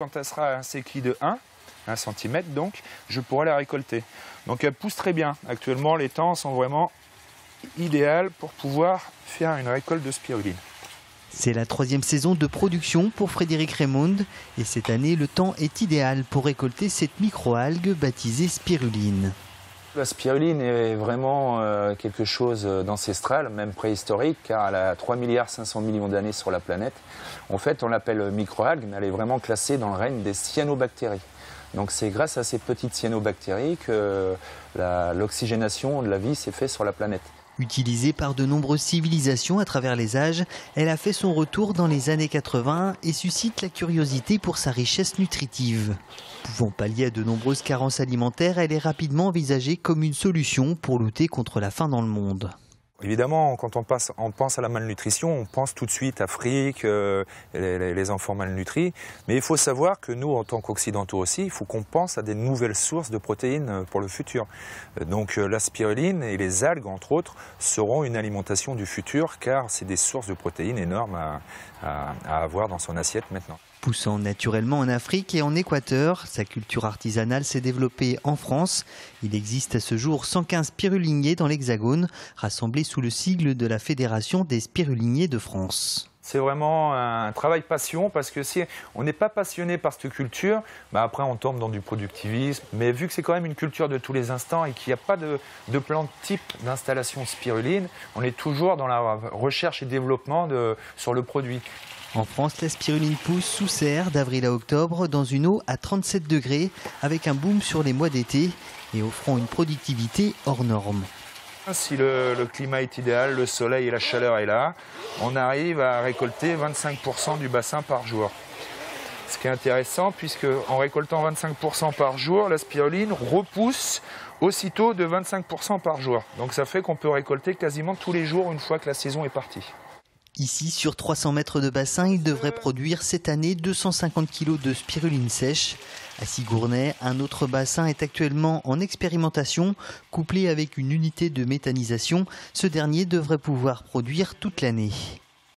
Quand elle sera à un séquille de 1 cm, donc, je pourrai la récolter. Donc elle pousse très bien. Actuellement, les temps sont vraiment idéaux pour pouvoir faire une récolte de spiruline. C'est la 3e saison de production pour Frédéric Raymonde et cette année, le temps est idéal pour récolter cette microalgue baptisée spiruline. La spiruline est vraiment quelque chose d'ancestral, même préhistorique, car elle a 3,5 milliards d'années sur la planète. En fait, on l'appelle microalgue, mais elle est vraiment classée dans le règne des cyanobactéries. Donc c'est grâce à ces petites cyanobactéries que l'oxygénation de la vie s'est faite sur la planète. Utilisée par de nombreuses civilisations à travers les âges, elle a fait son retour dans les années 80 et suscite la curiosité pour sa richesse nutritive. Pouvant pallier à de nombreuses carences alimentaires, elle est rapidement envisagée comme une solution pour lutter contre la faim dans le monde. Évidemment, quand on pense à la malnutrition, on pense tout de suite à Afrique, les enfants malnutris. Mais il faut savoir que nous, en tant qu'Occidentaux aussi, il faut qu'on pense à des nouvelles sources de protéines pour le futur. Donc la spiruline et les algues, entre autres, seront une alimentation du futur, car c'est des sources de protéines énormes à avoir dans son assiette maintenant. Poussant naturellement en Afrique et en Équateur, sa culture artisanale s'est développée en France. Il existe à ce jour 115 spiruliniers dans l'Hexagone, rassemblés sous le sigle de la Fédération des spiruliniers de France. C'est vraiment un travail passion, parce que si on n'est pas passionné par cette culture, après on tombe dans du productivisme. Mais vu que c'est quand même une culture de tous les instants et qu'il n'y a pas de plan type d'installation spiruline, on est toujours dans la recherche et développement sur le produit. En France, la spiruline pousse sous serre d'avril à octobre dans une eau à 37 degrés avec un boom sur les mois d'été et offrant une productivité hors norme. Si le climat est idéal, le soleil et la chaleur est là, on arrive à récolter 25% du bassin par jour. Ce qui est intéressant, puisque en récoltant 25% par jour, la spiruline repousse aussitôt de 25% par jour. Donc ça fait qu'on peut récolter quasiment tous les jours une fois que la saison est partie. Ici, sur 300 mètres de bassin, il devrait produire cette année 250 kg de spiruline sèche. À Sigournay, un autre bassin est actuellement en expérimentation. Couplé avec une unité de méthanisation, ce dernier devrait pouvoir produire toute l'année.